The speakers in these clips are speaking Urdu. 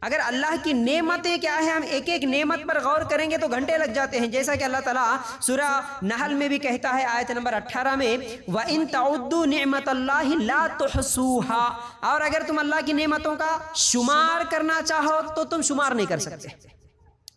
اگر اللہ کی نعمتیں کیا ہیں، ہم ایک ایک نعمت پر غور کریں گے تو گھنٹے لگ جاتے ہیں، جیسا کہ اللہ تعالیٰ سورہ نحل میں بھی کہتا ہے آیت نمبر 18 میں وَإِن تَعُدُّوا نِعْمَةَ اللَّهِ لَا تُحْصُوهَا، اور اگر تم اللہ کی نعمتوں کا شمار کرنا چاہو تو تم شمار نہیں کر سکتے۔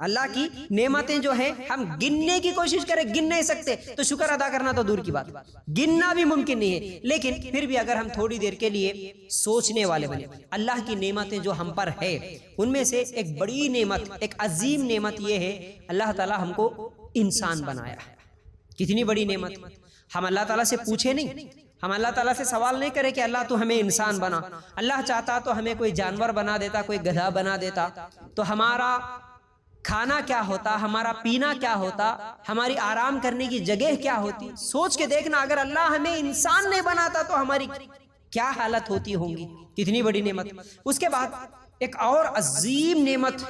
اللہ کی نعمتیں جو ہیں ہم گننے کی کوشش کریں، گن نہیں سکتے، تو شکر ادا کرنا تو دور کی بات، گننا بھی ممکن نہیں ہے۔ لیکن پھر بھی اگر ہم تھوڑی دیر کے لیے سوچنے والے بنے، اللہ کی نعمتیں جو ہم پر ہے ان میں سے ایک بڑی نعمت، ایک عظیم نعمت یہ ہے اللہ تعالیٰ ہم کو انسان بنایا ہے۔ کتنی بڑی نعمت! ہم اللہ تعالیٰ سے پوچھے نہیں، ہم اللہ تعالیٰ سے سوال نہیں کرے کہ اللہ تو ہمیں انسان بنا، اللہ چاہتا تو ہمیں کوئی جانور بنا دیتا، کوئی گدھا بنا دیتا، تو ہمارا کھانا کیا ہوتا، ہمارا پینا کیا ہوتا، ہماری آرام کرنے کی جگہ کیا ہوتی۔ سوچ کے دیکھنا، اگر اللہ ہمیں انسان نہیں بناتا تو ہماری کیا حالت ہوتی ہوں گی۔ کتنی بڑی نعمت! اس کے بعد ایک اور عظیم نعمت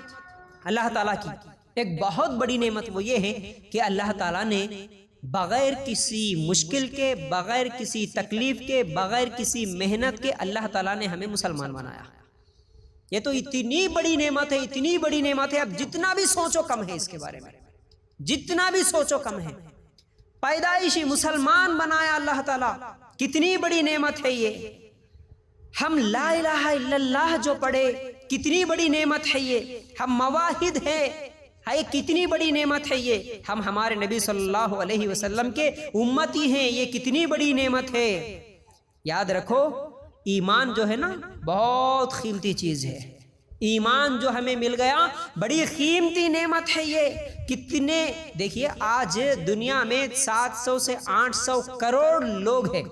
اللہ تعالیٰ کی، ایک بہت بڑی نعمت وہ یہ ہے کہ اللہ تعالیٰ نے بغیر کسی مشکل کے، بغیر کسی تکلیف کے، بغیر کسی محنت کے اللہ تعالیٰ نے ہمیں مسلمان بنایا۔ یہ تو اتنی بڑی نعمت ہے، اتنی بڑی نعمت ہے، اب جتنا بھی سوچو کم ہے، اس کے بارے میں جتنا بھی سوچو کم ہے۔ پیدائشی مسلمان بنایا اللہ تعالیٰ، کتنی بڑی نعمت ہے یہ۔ ہم لا الہ الا اللہ جو پڑھے، کتنی بڑی نعمت ہے یہ۔ ہم مواحد ہے، کتنی بڑی نعمت ہے یہ۔ ہم ہمارے نبی صلی اللہ علیہ وسلم کے امتی ہیں، یہ کتنی بڑی نعمت ہے۔ یاد رکھو، ایمان جو ہے نا بہت قیمتی چیز ہے۔ ایمان جو ہمیں مل گیا بڑی قیمتی نعمت ہے یہ۔ کتنے دیکھیے آج دنیا میں 700 سے 800 کروڑ لوگ ہیں،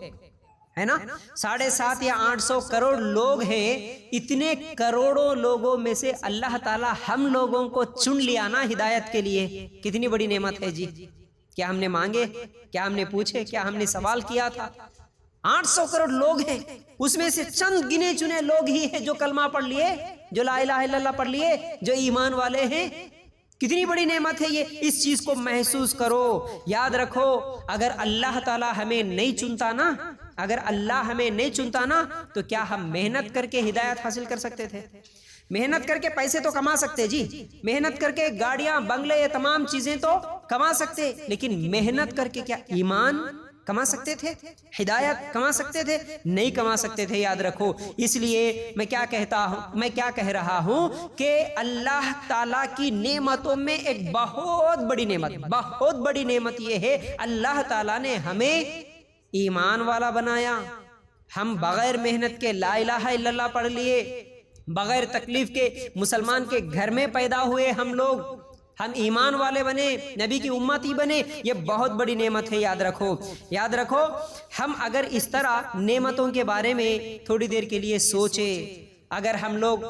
ہے نا، 7.5 یا 800 کروڑ لوگ ہیں۔ اتنے کروڑوں لوگوں میں سے اللہ تعالی ہم لوگوں کو چن لیا نا ہدایت کے لیے، کتنی بڑی نعمت ہے جی۔ کیا ہم نے مانگے؟ کیا ہم نے پوچھے؟ کیا ہم نے سوال کیا تھا؟ 800 کروڑ لوگ ہیں، اس میں سے چند گنے چنے لوگ ہی ہیں جو کلمہ پڑھ لیے، جو لا الہ الا اللہ پڑھ لیے، جو ایمان والے ہیں۔ کتنی بڑی نعمت ہے یہ، اس چیز کو محسوس کرو۔ یاد رکھو، اگر اللہ تعالی ہمیں نہیں چنتا نا، اگر اللہ ہمیں نہیں چنتا نا، تو کیا ہم محنت کر کے ہدایت حاصل کر سکتے تھے؟ محنت کر کے پیسے تو کما سکتے جی، محنت کر کے گاڑیاں، بنگلے، یہ تمام چیزیں تو کما سکتے، لیکن محنت کر کے کیا ایمان کما سکتے تھے؟ ہدایت کما سکتے تھے؟ نہیں کما سکتے تھے، یاد رکھو۔ اس لیے میں کیا کہہ رہا ہوں کہ اللہ تعالیٰ کی نعمتوں میں ایک بہت بڑی نعمت یہ ہے، اللہ تعالیٰ نے ہمیں ایمان والا بنایا۔ ہم بغیر محنت کے لا الہ الا اللہ پڑھ لیے، بغیر تکلیف کے مسلمان کے گھر میں پیدا ہوئے ہم لوگ، ہم ایمان والے بنے، نبی کی امتی بنے، یہ بہت بڑی نعمت ہے۔ یاد رکھو، ہم اگر اس طرح نعمتوں کے بارے میں تھوڑی دیر کے لیے سوچے، اگر ہم لوگ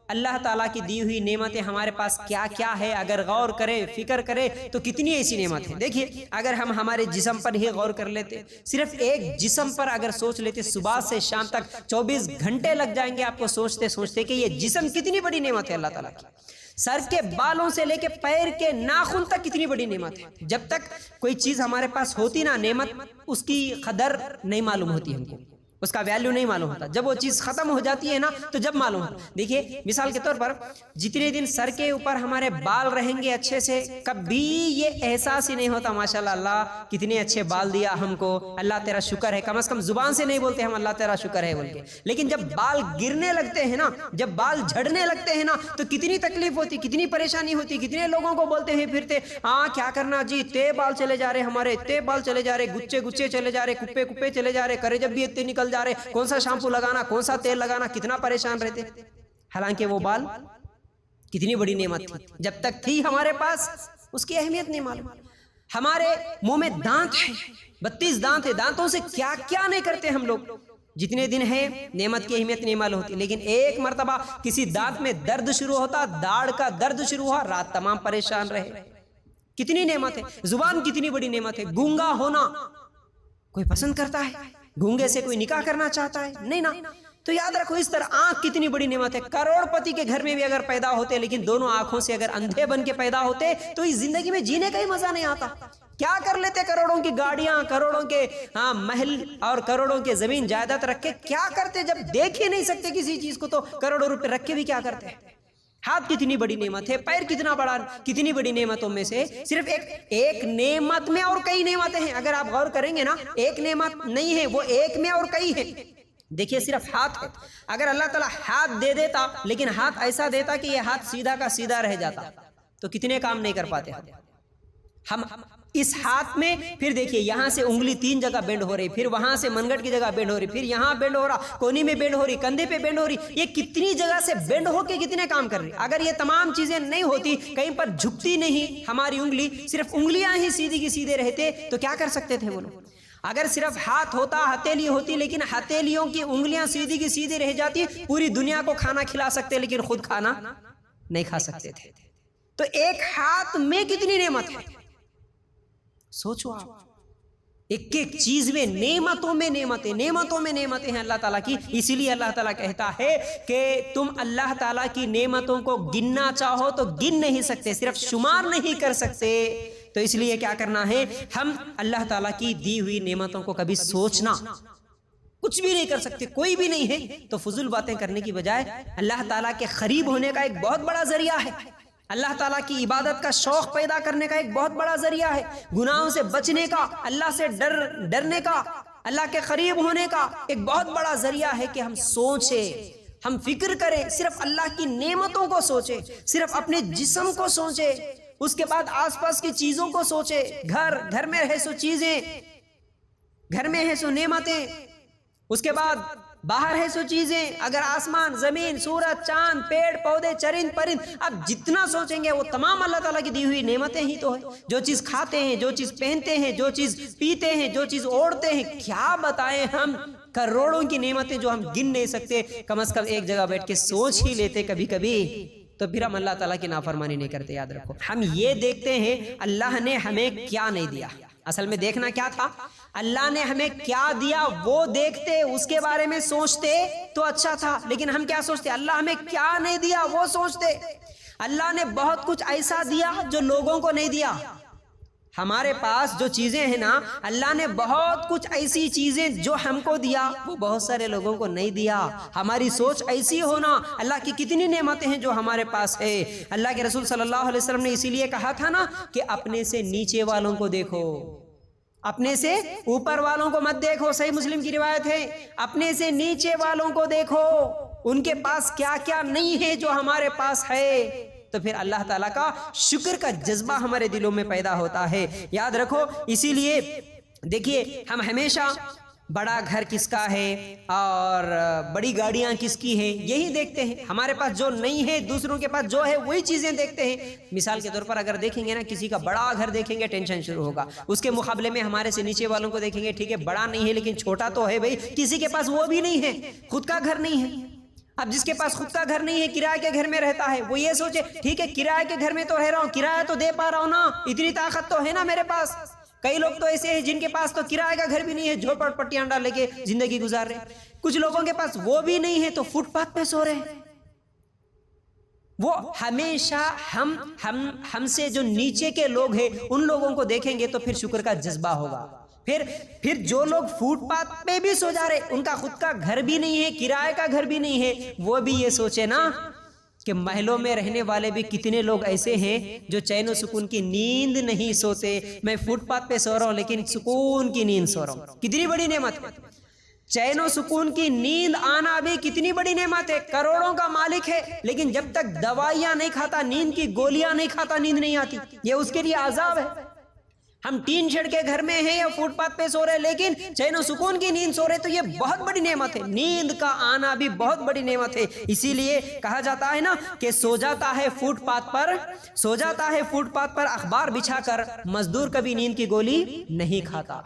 اللہ تعالیٰ کی دی ہوئی نعمتیں ہمارے پاس کیا کیا ہے اگر غور کرے، فکر کرے، تو کتنی ایسی نعمت ہے۔ دیکھیے، اگر ہم ہمارے جسم پر ہی غور کر لیتے، صرف ایک جسم پر اگر سوچ لیتے، صبح سے شام تک 24 گھنٹے لگ جائیں گے آپ کو سوچتے سوچتے کہ یہ جسم کتنی بڑی نعمت ہے اللہ تعالیٰ کی۔ سر کے بالوں سے لے کے پیر کے ناخن تک کتنی بڑی نعمت ہے۔ جب تک کوئی چیز ہمارے پاس ہوتی نا، نعمت، اس کی قدر نہیں معلوم ہوتی ہم کو، اس کا ویلیو نہیں معلوم ہوتا۔ جب وہ چیز ختم ہو جاتی ہے نا تو جب معلوم ہوتا۔ دیکھیے مثال کے طور پر، جتنے دن سر کے اوپر ہمارے بال رہیں گے اچھے سے، کبھی یہ احساس ہی نہیں ہوتا ماشاءاللہ اللہ کتنے اچھے بال دیا ہم کو، اللہ تیرا شکر ہے۔ کم از کم زبان سے نہیں بولتے ہم اللہ تیرا شکر ہے بول کے، لیکن جب بال گرنے لگتے ہیں نا، جب بال جھڑنے لگتے ہیں نا، تو کتنی تکلیف ہوتی، کتنی پریشانی ہوتی۔ کتنے لوگوں کو بولتے ہیں پھرتے، کیا کرنا جی، تے بال چلے جا رہے ہمارے، تے بال چلے جا رہے، گچے گچے چلے جا رہے، کپے کپے چلے جا رہے، کرے جب بھی اتنے نکل جا رہے، کون سا شیمپو لگانا، کون سا تیل لگانا، کتنا پریشان رہتے۔ حالانکہ وہ بال کتنی بڑی نعمت تھی، جب تک تھی ہمارے پاس اس کی اہمیت نہیں معلوم۔ ہمارے منہ میں دانت ہے، 32 دانت ہے، دانتوں سے کیا کیا نہیں کرتے ہم لوگ۔ جتنے دن ہے نعمت کی اہمیت نہیں معلوم ہوتی، لیکن ایک مرتبہ کسی دانت میں درد شروع ہوتا، داڑھ کا درد شروع ہوا، رات تمام پریشان رہے۔ کتنی نعمت ہے۔ زبان کتنی بڑی نعمت ہے۔ گونگا ہونا کوئی پسند کرتا ہے؟ گونگے سے کوئی نکاح کرنا چاہتا ہے؟ نہیں نا۔ تو یاد رکھو، اس طرح آنکھ کتنی بڑی نعمت ہے۔ کروڑ پتی کے گھر میں بھی اگر پیدا ہوتے، لیکن دونوں آنکھوں سے اگر اندھے بن کے پیدا ہوتے، تو اس زندگی میں جینے کا ہی مزہ نہیں آتا۔ کیا کر لیتے؟ کروڑوں کی گاڑیاں، کروڑوں کے محل اور کروڑوں کے زمین جائیداد رکھ کے کیا کرتے؟ جب دیکھ ہی نہیں سکتے کسی چیز کو، تو کروڑوں روپے رکھ کے بھی کیا کرتے؟ ہاتھ کتنی بڑی نعمت ہے، پیر کتنی بڑی نعمتوں میں سے صرف ایک نعمت میں اور کئی نعمتیں ہیں. اگر آپ غور کریں گے نا، ایک نعمت نہیں ہے، وہ ایک میں اور کئی ہے. دیکھیے صرف ہاتھ ہے، اگر اللہ تعالیٰ ہاتھ دے دیتا لیکن ہاتھ ایسا دیتا کہ یہ ہاتھ سیدھا کا سیدھا رہ جاتا تو کتنے کام نہیں کر پاتے ہم اس ہاتھ میں. پھر دیکھیے یہاں سے انگلی 3 جگہ بینڈ ہو رہی، پھر وہاں سے منگٹ کی جگہ بینڈ ہو رہی، پھر یہاں بینڈ ہو رہا، کونی میں بینڈ ہو رہی، کندھے پہ بینڈ ہو رہی. یہ کتنی جگہ سے بینڈ ہو کے کتنے کام کر رہی. اگر یہ تمام چیزیں نہیں ہوتی، کہیں پر جھکتی نہیں ہماری انگلی، صرف انگلیاں ہی سیدھی کی سیدھے رہتے تو کیا کر سکتے تھے وہ لوگ. اگر صرف ہاتھ ہوتا، ہتھیلی ہوتی، لیکن ہتھیلیوں کی انگلیاں سیدھی کی سیدھی رہ جاتی، پوری دنیا کو کھانا کھلا سکتے لیکن خود کھانا نہیں کھا سکتے تھے. تو ایک ہاتھ میں کتنی نعمت ہے، سوچو آپ. ایک ایک چیز میں نعمتوں میں نعمتیں ہیں اللہ تعالیٰ کی. اسی لیے اللہ تعالیٰ کہتا ہے کہ تم اللہ تعالیٰ کی نعمتوں کو گننا چاہو تو گن نہیں سکتے، صرف شمار نہیں کر سکتے. تو اس لیے کیا کرنا ہے، ہم اللہ تعالیٰ کی دی ہوئی نعمتوں کو کبھی سوچنا کچھ بھی نہیں کر سکتے، کوئی بھی نہیں ہے. تو فضول باتیں کرنے کی بجائے اللہ تعالیٰ کے قریب ہونے کا ایک بہت بڑا ذریعہ ہے، اللہ تعالیٰ کی عبادت کا شوق پیدا کرنے کا ایک بہت بڑا ذریعہ ہے، گناہوں سے بچنے کا، اللہ سے ڈرنے کا، اللہ کے قریب ہونے کا ایک بہت بڑا ذریعہ ہے کہ ہم سوچیں، ہم فکر کریں، صرف اللہ کی نعمتوں کو سوچیں، صرف اپنے جسم کو سوچیں، اس کے بعد آس پاس کی چیزوں کو سوچیں. گھر میں ہے سو چیزیں، گھر میں ہے سو نعمتیں، اس کے بعد باہر ہے سو چیزیں، اگر آسمان، زمین، سورج، چاند، پیڑ پودے، چرند پرند، اب جتنا سوچیں گے وہ تمام اللہ تعالیٰ کی دی ہوئی نعمتیں ہی تو ہے. جو چیز کھاتے ہیں، جو چیز پہنتے ہیں، جو چیز پیتے ہیں، جو چیز اوڑھتے ہیں، کیا بتائیں ہم، کروڑوں کی نعمتیں جو ہم گن نہیں سکتے. کم از کم ایک جگہ بیٹھ کے سوچ ہی لیتے کبھی کبھی تو پھر ہم اللہ تعالیٰ کی نافرمانی نہیں کرتے. یاد رکھو، ہم یہ دیکھتے ہیں اللہ نے ہمیں کیا نہیں دیا. اصل میں دیکھنا کیا تھا، اللہ نے ہمیں کیا دیا وہ دیکھتے، اس کے بارے میں سوچتے تو اچھا تھا. لیکن ہم کیا سوچتے، اللہ ہمیں کیا نہیں دیا وہ سوچتے. اللہ نے بہت کچھ ایسا دیا جو لوگوں کو نہیں دیا. ہمارے پاس جو چیزیں ہیں نا، اللہ نے بہت کچھ ایسی چیزیں جو ہم کو دیا وہ بہت سارے لوگوں کو نہیں دیا. ہماری سوچ ایسی ہونا، اللہ کی کتنی نعمتیں ہیں جو ہمارے پاس ہے. اللہ کے رسول صلی اللہ علیہ وسلم نے اسی لیے کہا تھا نا کہ اپنے سے نیچے والوں کو دیکھو، اپنے سے اوپر والوں کو مت دیکھو. صحیح مسلم کی روایت ہے، اپنے سے نیچے والوں کو دیکھو، ان کے پاس کیا کیا نہیں ہے جو ہمارے پاس ہے. تو پھر اللہ تعالیٰ کا شکر کا جذبہ ہمارے دلوں میں پیدا ہوتا ہے. یاد رکھو، اسی لیے دیکھیے ہم ہمیشہ بڑا گھر کس کا ہے اور بڑی گاڑیاں کس کی ہیں یہی دیکھتے ہیں. ہمارے پاس جو نہیں ہے، دوسروں کے پاس جو ہے وہی چیزیں دیکھتے ہیں. مثال کے طور پر اگر دیکھیں گے نا، کسی کا بڑا گھر دیکھیں گے ٹینشن شروع ہوگا. اس کے مقابلے میں ہمارے سے نیچے والوں کو دیکھیں گے، ٹھیک ہے بڑا نہیں ہے لیکن چھوٹا تو ہے. بھائی کسی کے پاس وہ بھی نہیں ہے، خود کا گھر نہیں ہے. اب جس کے پاس خود کا گھر نہیں ہے، کرائے کے گھر میں رہتا ہے، وہ یہ سوچے ٹھیک ہے کرائے کے گھر میں تو رہ رہا ہوں، کرایہ تو دے پا رہا ہوں نا، اتنی طاقت تو ہے نا میرے پاس. کئی لوگ تو ایسے ہیں جن کے پاس تو کرایہ کا گھر بھی نہیں ہے، جھوپڑ پٹیاں ڈال لے کے زندگی گزار رہے. کچھ لوگوں کے پاس وہ بھی نہیں ہے تو فٹ پاتھ پہ سو رہے ہیں. وہ ہمیشہ ہم سے جو نیچے کے لوگ ہیں ان لوگوں کو دیکھیں گے تو پھر شکر کا جذبہ ہوگا. پھر جو لوگ فوٹ پاتھ پہ بھی سو جا رہے، ان کا خود کا گھر بھی نہیں ہے، کرائے کا گھر بھی نہیں ہے، وہ بھی یہ سوچے نا کہ محلوں میں رہنے والے بھی کتنے لوگ ایسے ہیں جو چین و سکون کی نیند نہیں سوتے. میں فوٹ پاتھ پہ سو رہا ہوں لیکن سکون کی نیند سو رہا ہوں. کتنی بڑی نعمت ہے. چین و سکون کی نیند آنا بھی کتنی بڑی نعمت ہے. کروڑوں کا مالک ہے لیکن جب تک دوائیاں نہیں کھاتا، نیند کی گولیاں نہیں کھاتا، نیند نہیں آتی. یہ اس کے لیے عذاب ہے. ہم ٹین شیڈ کے گھر میں ہیں یا فوٹ پاتھ پہ سو رہے لیکن چین و سکون کی نیند سو رہے، تو یہ بہت بڑی نعمت ہے. نیند کا آنا بھی بہت بڑی نعمت ہے. اسی لیے کہا جاتا ہے نا کہ سو جاتا ہے فوٹ پاتھ پر اخبار بچھا کر، مزدور کبھی نیند کی گولی نہیں کھاتا.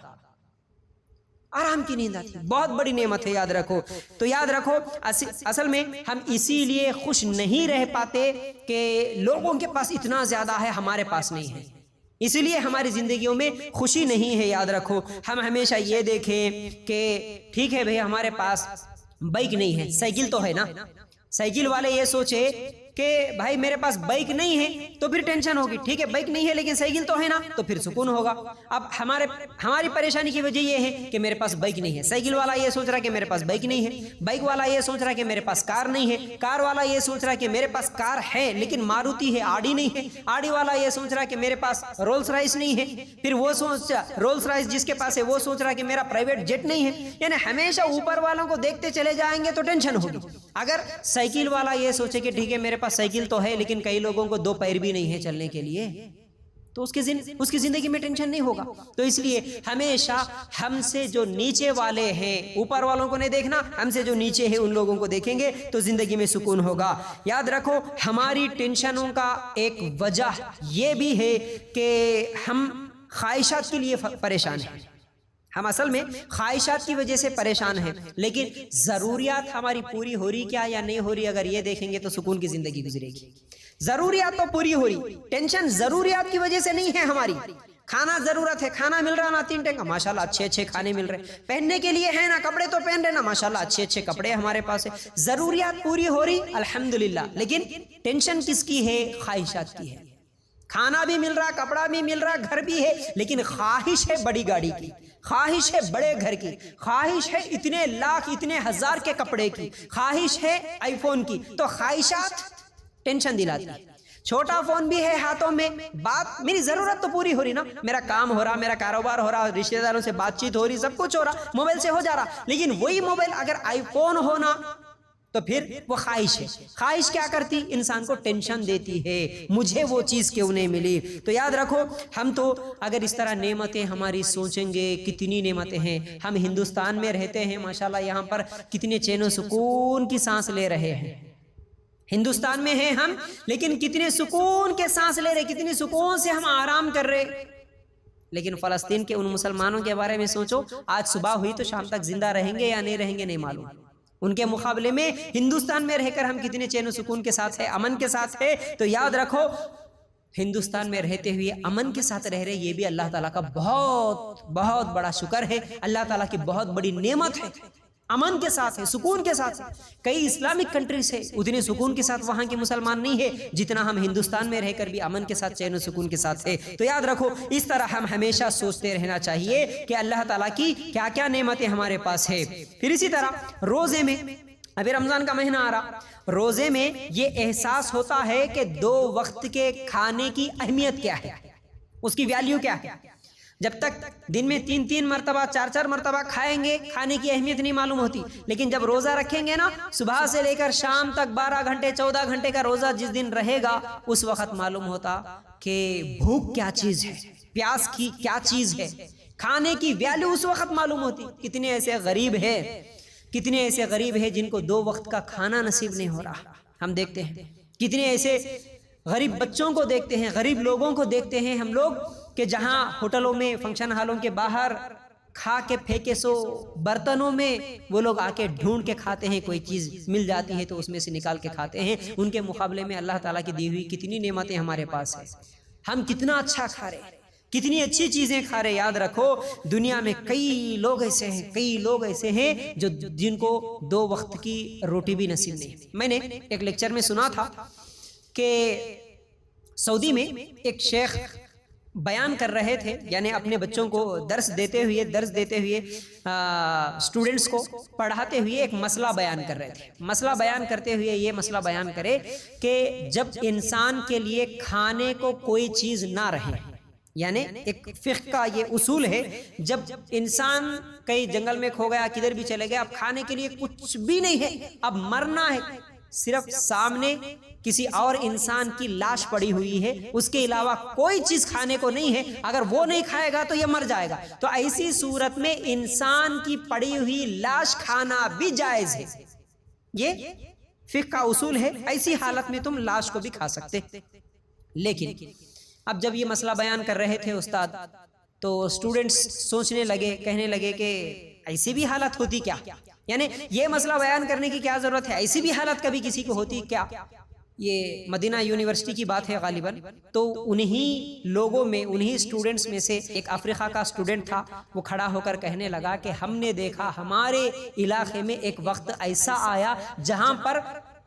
آرام کی نیند آتی، بہت بڑی نعمت ہے. یاد رکھو. تو یاد رکھو اصل میں ہم اسی لیے خوش نہیں رہ پاتے کہ لوگوں کے پاس اتنا زیادہ ہے، ہمارے پاس نہیں ہے، اسی لیے ہماری زندگیوں میں خوشی نہیں ہے. یاد رکھو، ہم ہمیشہ یہ دیکھیں کہ ٹھیک ہے بھئی ہمارے پاس بائک نہیں ہے، سائیکل تو ہے نا. سائیکل والے یہ سوچے کہ بھائی میرے پاس بائک نہیں ہے تو پھر ٹینشن ہوگی، ٹھیک ہے بائک نہیں ہے لیکن سائیکل تو ہے نا، تو پھر سکون ہوگا۔ اب ہماری پریشانی کی وجہ یہ ہے کہ میرے پاس بائک نہیں ہے، سائیکل والا یہ سوچ رہا کہ میرے پاس بائک نہیں ہے، بائک والا یہ سوچ رہا کہ میرے پاس کار نہیں ہے، کار والا یہ سوچ رہا کہ میرے پاس کار ہے لیکن ماروتی ہے، آڈی نہیں ہے، آڈی والا یہ سوچ رہا کہ میرے پاس رولز رائس نہیں ہے، پھر وہ رولز رائس جس کے پاس ہے وہ سوچ رہا کہ میرا پرائیویٹ جیٹ نہیں ہے۔ یعنی ہمیشہ اوپر والوں کو دیکھتے چلے جائیں گے تو ٹینشن ہوگی۔ اگر سائیکل والا یہ سوچے کہ ٹھیک ہے میرے پاس سائیکل تو ہے لیکن کئی لوگوں کو 2 پیر بھی نہیں ہے چلنے کے لیے، تو اس کی زندگی میں ٹینشن نہیں ہوگا۔ تو اس لیے ہمیشہ ہم سے جو نیچے والے ہیں، اوپر والوں کو نہیں دیکھنا، ہم سے جو نیچے ہیں ان لوگوں کو دیکھیں گے تو زندگی میں سکون ہوگا۔ یاد رکھو ہماری ٹینشنوں کا ایک وجہ یہ بھی ہے کہ ہم خواہشات کے لیے پریشان ہیں، ہم اصل میں خواہشات کی وجہ سے پریشان ہیں، لیکن ضروریات ہماری پوری ہو رہی کیا یا نہیں ہو رہی اگر یہ دیکھیں گے تو سکون کی زندگی گزرے گی۔ ضروریات تو پوری ہو رہی، ٹینشن ضروریات کی وجہ سے نہیں ہے ہماری۔ کھانا ضرورت ہے، کھانا مل رہا نا 3 ٹائم کا، ماشاءاللہ اچھے کھانے مل رہے، پہننے کے لیے ہے نا کپڑے تو پہن رہے نا، ماشاءاللہ اچھے کپڑے ہمارے پاس ہے، ضروریات پوری ہو رہی الحمدللہ، لیکن ٹینشن کس کی ہے؟ خواہشات کی ہے۔ کھانا بھی مل رہا، کپڑا بھی مل رہا، گھر بھی ہے، لیکن خواہش ہے بڑی گاڑی کی، خواہش ہے بڑے گھر کی، خواہش ہے اتنے لاکھ اتنے ہزار کے کپڑے کی، خواہش ہے آئی فون کی۔ تو خواہشات ٹینشن دلاتی ہے۔ چھوٹا فون بھی ہے ہاتھوں میں، بات میری ضرورت تو پوری ہو رہی نا، میرا کام ہو رہا، میرا کاروبار ہو رہا، رشتہ داروں سے بات چیت ہو رہی، سب کچھ ہو رہا، موبائل سے ہو جا رہا، لیکن وہی موبائل اگر آئی فون ہونا تو پھر وہ خواہش ہے۔ خواہش کیا کرتی؟ انسان کو ٹینشن دیتی ہے، مجھے وہ چیز کیوں نہیں ملی۔ تو یاد رکھو ہم تو اگر اس طرح نعمتیں ہماری سوچیں گے، کتنی نعمتیں ہیں، ہم ہندوستان میں رہتے ہیں ماشاءاللہ، یہاں پر کتنے چین و سکون کی سانس لے رہے ہیں، ہندوستان میں ہیں ہم لیکن کتنے سکون کے سانس لے رہے، کتنے سکون سے ہم آرام کر رہے۔ لیکن فلسطین کے ان مسلمانوں کے بارے میں سوچو، آج صبح ہوئی تو شام تک زندہ رہیں گے یا نہیں رہیں گے نہیں معلوم، ان کے مقابلے میں ہندوستان میں رہ کر ہم کتنے چین و سکون کے ساتھ ہیں، امن کے ساتھ ہے۔ تو یاد رکھو ہندوستان میں رہتے ہوئے امن کے ساتھ رہ رہے، یہ بھی اللہ تعالیٰ کا بہت بڑا شکر ہے، اللہ تعالیٰ کی بہت بڑی نعمت ہے، امن کے ساتھ ہے، سکون کے ساتھ ہے۔ کئی اسلامک کنٹریز ہے اتنے سکون کے ساتھ وہاں کے مسلمان نہیں ہے جتنا ہم ہندوستان میں رہ کر بھی امن کے ساتھ چین و سکون کے ساتھ ہے۔ تو یاد رکھو اس طرح ہم ہمیشہ سوچتے رہنا چاہیے کہ اللہ تعالیٰ کی کیا کیا نعمتیں ہمارے پاس ہے۔ پھر اسی طرح روزے میں، ابھی رمضان کا مہینہ آ رہا، روزے میں یہ احساس ہوتا ہے کہ 2 وقت کے کھانے کی اہمیت کیا ہے، اس کی ویلیو کیا ہے۔ جب تک دن میں 3 مرتبہ 4 مرتبہ کھائیں گے کھانے کی اہمیت نہیں معلوم ہوتی، لیکن جب روزہ رکھیں گے نا، صبح سے لے کر شام تک 12 گھنٹے 14 گھنٹے کا روزہ جس دن رہے گا، اس وقت معلوم ہوتا کہ بھوک کیا چیز ہے، پیاس کی کیا چیز ہے، کھانے کی ویلیو اس وقت معلوم ہوتی۔ کتنے ایسے غریب ہیں جن کو 2 وقت کا کھانا نصیب نہیں ہو رہا، ہم دیکھتے ہیں کتنے ایسے غریب بچوں کو دیکھتے ہیں، غریب لوگوں کو دیکھتے ہیں ہم لوگ کہ جہاں ہوٹلوں میں فنکشن ہالوں کے باہر کھا کے پھینکے سو برتنوں میں وہ لوگ آ کے ڈھونڈ کے کھاتے ہیں، کوئی چیز مل جاتی ہے تو اس میں سے نکال کے کھاتے ہیں۔ ان کے مقابلے میں اللہ تعالیٰ کی دی ہوئی کتنی نعمتیں ہمارے پاس ہیں، ہم کتنا اچھا کھا رہے ہیں، کتنی اچھی چیزیں کھا رہے۔ یاد رکھو دنیا میں کئی لوگ ایسے ہیں جو جن کو 2 وقت کی روٹی بھی نصیب نہیں۔ میں نے ایک لیکچر میں سنا تھا کہ سعودی میں ایک شیخ بیان کر رہے تھے، یعنی اپنے بچوں کو درس دیتے ہوئے اسٹوڈنٹس کو پڑھاتے ہوئے ایک مسئلہ بیان کر رہے تھے۔ مسئلہ بیان کرتے ہوئے یہ مسئلہ بیان کرے کہ جب انسان کے لیے کھانے کو کوئی چیز نہ رہے، یعنی ایک فقہ کا یہ اصول ہے، جب انسان کئی جنگل میں کھو گیا، کدھر بھی چلے گیا، اب کھانے کے لیے کچھ بھی نہیں ہے، اب مرنا ہے، صرف سامنے کسی اور انسان کی لاش پڑی ہوئی ہے، اس کے علاوہ کوئی چیز کھانے کو نہیں ہے، اگر وہ نہیں کھائے گا تو یہ مر جائے گا، تو ایسی صورت میں انسان کی پڑی ہوئی لاش کھانا بھی جائز ہے۔ یہ فقہ کا اصول ہے، ایسی حالت میں تم لاش کو بھی کھا سکتے۔ لیکن اب جب یہ مسئلہ بیان کر رہے تھے استاد، تو اسٹوڈنٹس سوچنے لگے، کہنے لگے کہ ایسی بھی حالت ہوتی کیا، یعنی یہ مسئلہ بیان کرنے کی کیا ضرورت ہے، ایسی بھی حالت کبھی کسی کو ہوتی کیا۔ یہ مدینہ یونیورسٹی کی بات ہے غالباً، تو انہی لوگوں میں، انہی اسٹوڈنٹس میں سے ایک افریقہ کا اسٹوڈنٹ تھا، وہ کھڑا ہو کر کہنے لگا کہ ہم نے دیکھا ہمارے علاقے میں ایک وقت ایسا آیا جہاں پر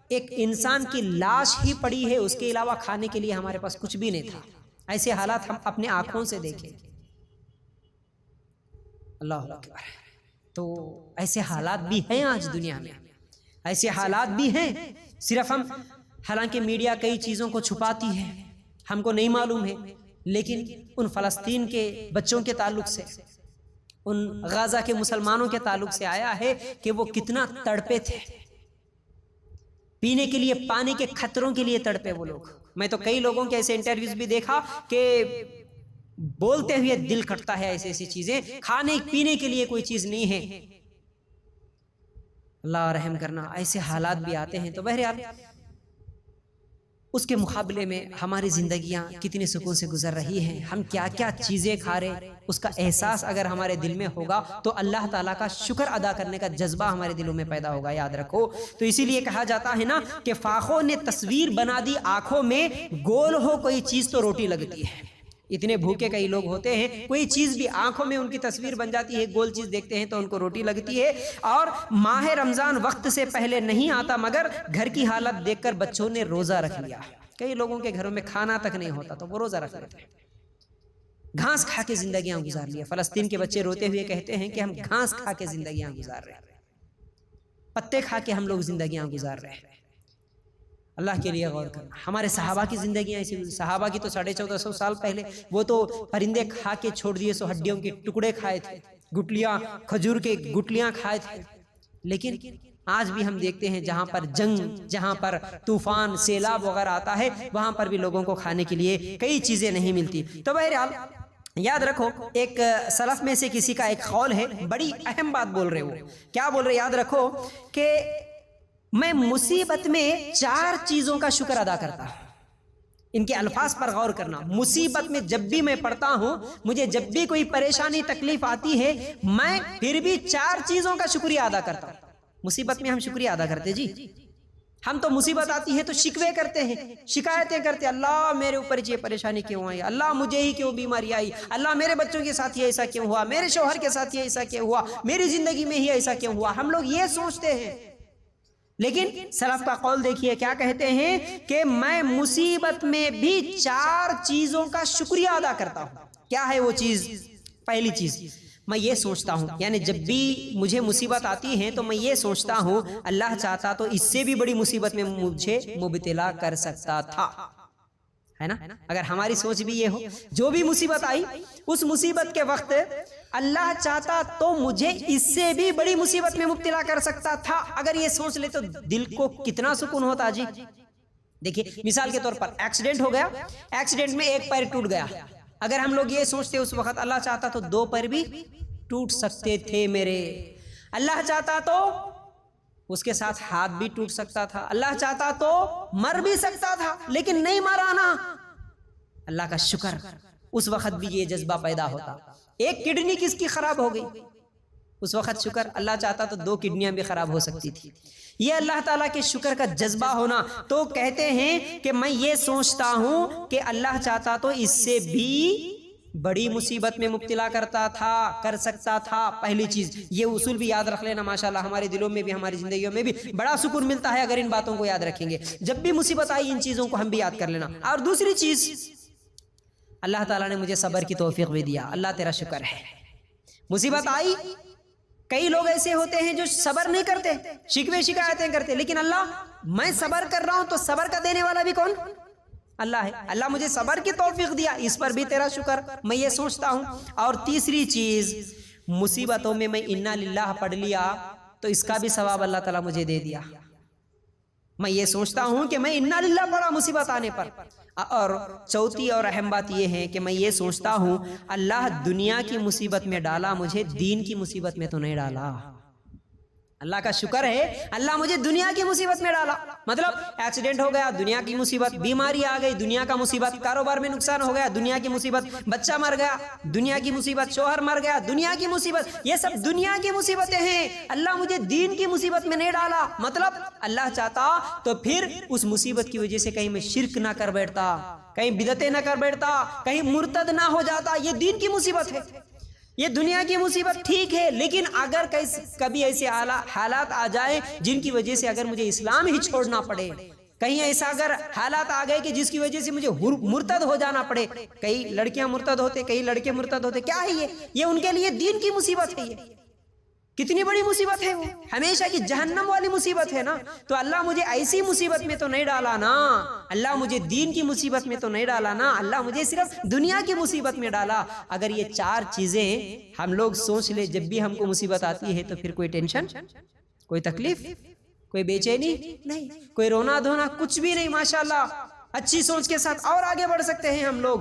ایک انسان کی لاش ہی پڑی ہے، اس کے علاوہ کھانے کے لیے ہمارے پاس کچھ بھی نہیں تھا۔ ایسے حالات ہم اپنے آنکھوں سے دیکھیں۔ اللہ اکبر۔ تو ایسے حالات بھی ہیں آج دنیا میں، ایسے حالات بھی ہیں۔ صرف ہم، حالانکہ میڈیا کئی چیزوں کو چھپاتی ہے، ہم کو نہیں معلوم ہے، لیکن ان فلسطین کے بچوں کے تعلق سے، ان غزہ کے مسلمانوں کے تعلق سے آیا ہے کہ وہ کتنا تڑپے تھے، پینے کے لیے پانی کے خطروں کے لیے تڑپے وہ لوگ۔ میں تو کئی لوگوں کے ایسے انٹرویوز بھی دیکھا کہ بولتے ہوئے دل کٹتا ہے، ایسی ایسی چیزیں، کھانے پینے کے لیے کوئی چیز نہیں ہے۔ اللہ رحم کرنا، ایسے حالات بھی آتے ہیں۔ تو بہرحال اس کے مقابلے میں ہماری زندگیاں کتنے سکون سے گزر رہی ہیں، ہم کیا کیا چیزیں کھا رہے، اس کا احساس اگر ہمارے دل میں ہوگا تو اللہ تعالیٰ کا شکر ادا کرنے کا جذبہ ہمارے دلوں میں پیدا ہوگا، یاد رکھو۔ تو اسی لیے کہا جاتا ہے نا کہ فاخوں نے تصویر بنا دی آنکھوں میں، گول ہو کوئی چیز تو روٹی لگتی ہے۔ اتنے بھوکے کئی لوگ ہوتے ہیں، کوئی چیز بھی آنکھوں میں ان کی تصویر بن جاتی ہے، گول چیز دیکھتے ہیں تو ان کو روٹی لگتی ہے۔ اور ماہ رمضان وقت سے پہلے نہیں آتا، مگر گھر کی حالت دیکھ کر بچوں نے روزہ رکھ لیا۔ کئی لوگوں کے گھروں میں کھانا تک نہیں ہوتا تو وہ روزہ رکھ لیتے ہیں، گھاس کھا کے زندگیاں گزار لیا۔ فلسطین کے بچے روتے ہوئے کہتے ہیں کہ ہم گھاس کھا کے زندگیاں گزار رہے ہیں، پتے کھا کے ہم لوگ زندگیاں گزار رہے ہیں۔ اللہ کے لیے غور کرنا۔ ہمارے صحابہ کی زندگیاں ایسی، صحابہ کی تو 1450 سال پہلے وہ تو پرندے کھا کے چھوڑ دیے، سو ہڈیوں کے ٹکڑے کھائے تھے، گٹلیاں، کھجور کے گٹلیاں کھائے تھے۔ لیکن آج بھی ہم دیکھتے ہیں جہاں پر جنگ، جہاں پر طوفان، سیلاب وغیرہ آتا ہے، وہاں پر بھی لوگوں کو کھانے کے لیے کئی چیزیں نہیں ملتی۔ تو بہرحال یاد رکھو، ایک سلف میں سے کسی کا ایک قول ہے، بڑی اہم بات بول رہے وہ، کیا بول رہے؟ یاد رکھو کہ میں مصیبت میں 4 چیزوں کا شکر ادا کرتا ہوں۔ ان کے الفاظ پر غور کرنا۔ مصیبت میں جب بھی میں پڑتا ہوں، مجھے جب بھی کوئی پریشانی تکلیف آتی ہے، میں پھر بھی 4 چیزوں کا شکریہ ادا کرتا ہوں۔ مصیبت میں ہم شکریہ ادا کرتے جی، ہم تو مصیبت آتی ہے تو شکوے کرتے ہیں، شکایتیں کرتے ہیں، اللہ میرے اوپر یہ پریشانی کیوں آئی، اللہ مجھے ہی کیوں بیماری آئی، اللہ میرے بچوں کے ساتھ یہ ایسا کیوں ہوا، میرے شوہر کے ساتھ یہ ایسا کیوں ہوا، میری زندگی میں ہی ایسا کیوں ہوا، ہم لوگ یہ سوچتے ہیں۔ لیکن سلف کا قول دیکھیے کیا کہتے ہیں کہ میں مصیبت میں بھی 4 چیزوں کا شکریہ ادا کرتا ہوں۔ کیا ہے وہ چیز؟ پہلی چیز، میں یہ سوچتا ہوں، یعنی جب بھی مجھے مصیبت آتی ہے تو میں یہ سوچتا ہوں اللہ چاہتا تو اس سے بھی بڑی مصیبت میں مجھے مبتلا کر سکتا تھا، ہے نا؟ اگر ہماری سوچ بھی یہ ہو، جو بھی مصیبت آئی اس مصیبت کے وقت اللہ چاہتا تو مجھے اس سے بھی بڑی مصیبت میں مبتلا کر سکتا تھا، اگر یہ سوچ لے تو دل کو کتنا سکون ہوتا جی۔ دیکھیے مثال کے طور پر ایکسیڈنٹ ہو گیا، ایکسیڈنٹ میں ایک پیر ٹوٹ گیا، اگر ہم لوگ یہ سوچتے اس وقت اللہ چاہتا تو 2 پیر بھی ٹوٹ سکتے تھے میرے، اللہ چاہتا تو اس کے ساتھ ہاتھ بھی ٹوٹ سکتا تھا، اللہ چاہتا تو مر بھی سکتا تھا، لیکن نہیں مارا نا، اللہ کا شکر۔ اس وقت بھی یہ جذبہ پیدا ہوتا۔ ایک کڈنی کس کی خراب ہو گئی، اس وقت شکر، اللہ چاہتا تو 2 کڈنیاں بھی خراب ہو سکتی تھی۔ یہ اللہ تعالیٰ کے شکر کا جذبہ ہونا۔ تو کہتے ہیں کہ میں یہ سوچتا ہوں کہ اللہ چاہتا تو اس سے بھی بڑی مصیبت میں مبتلا کر سکتا تھا۔ پہلی چیز یہ اصول بھی یاد رکھ لینا، ماشاءاللہ ہمارے دلوں میں بھی، ہماری زندگیوں میں بھی بڑا سکون ملتا ہے اگر ان باتوں کو یاد رکھیں گے۔ جب بھی مصیبت آئی ان چیزوں کو ہم بھی یاد کر لینا۔ اور دوسری چیز، اللہ تعالیٰ نے مجھے صبر کی توفیق بھی دیا، اللہ تیرا شکر ہے۔ مصیبت آئی، کئی لوگ ایسے ہوتے ہیں جو صبر نہیں کرتے، شکوے شکایتیں کرتے، لیکن اللہ میں صبر کر رہا ہوں تو صبر کا دینے والا بھی کون؟ اللہ ہے۔ اللہ مجھے صبر کی توفیق دیا، اس پر بھی تیرا شکر، میں یہ سوچتا ہوں۔ اور تیسری چیز، مصیبتوں میں میں انا للہ پڑھ لیا تو اس کا بھی ثواب اللہ تعالیٰ مجھے دے دیا۔ میں یہ سوچتا ہوں کہ میں انا للہ پڑھا مصیبت آنے پر۔ اور چوتھی اور اہم بات یہ ہے کہ میں یہ سوچتا ہوں اللہ دنیا کی مصیبت میں ڈالا، مجھے دین کی مصیبت میں تو نہیں ڈالا۔ اللہ کا شکر ہے اللہ مجھے دنیا کی مصیبت میں ڈالا، مطلب ایکسیڈنٹ ہو گیا، دنیا کی مصیبت، بیماری آ گئی، دنیا کا مصیبت، کاروبار میں نقصان ہو گیا، دنیا کی مصیبت، بچہ مر گیا، دنیا کی مصیبت، شوہر مر گیا، دنیا کی مصیبت، یہ سب دنیا کی مصیبتیں ہیں۔ اللہ مجھے دین کی مصیبت میں نہیں ڈالا، مطلب اللہ چاہتا تو پھر اس مصیبت کی وجہ سے کہیں میں شرک نہ کر بیٹھتا، کہیں بدعتیں نہ کر بیٹھتا، کہیں مرتد نہ ہو جاتا، یہ دین کی مصیبت ہے۔ یہ دنیا کی مصیبت ٹھیک ہے، لیکن اگر کبھی ایسے حالات آ جائیں جن کی وجہ سے اگر مجھے اسلام ہی چھوڑنا پڑے، کہیں ایسا اگر حالات آ گئے کہ جس کی وجہ سے مجھے مرتد ہو جانا پڑے، کئی لڑکیاں مرتد ہوتے، کئی لڑکے مرتد ہوتے، کیا ہے یہ ان کے لیے دین کی مصیبت ہے، یہ کتنی بڑی مصیبت ہے، وہ ہمیشہ کی جہنم والی مصیبت ہے نا۔ تو اللہ مجھے ایسی مصیبت میں تو نہیں ڈالا نا، اللہ مجھے دین کی مصیبت میں تو نہیں ڈالا نا، اللہ مجھے صرف دنیا کی مصیبت میں ڈالا۔ اگر یہ چار چیزیں ہم لوگ سوچ لے جب بھی ہم کو مصیبت آتی ہے تو پھر کوئی ٹینشن، کوئی تکلیف، کوئی بے چینی نہیں، کوئی رونا دھونا کچھ بھی نہیں، ماشاءاللہ اچھی سوچ کے ساتھ اور آگے بڑھ سکتے ہیں ہم لوگ۔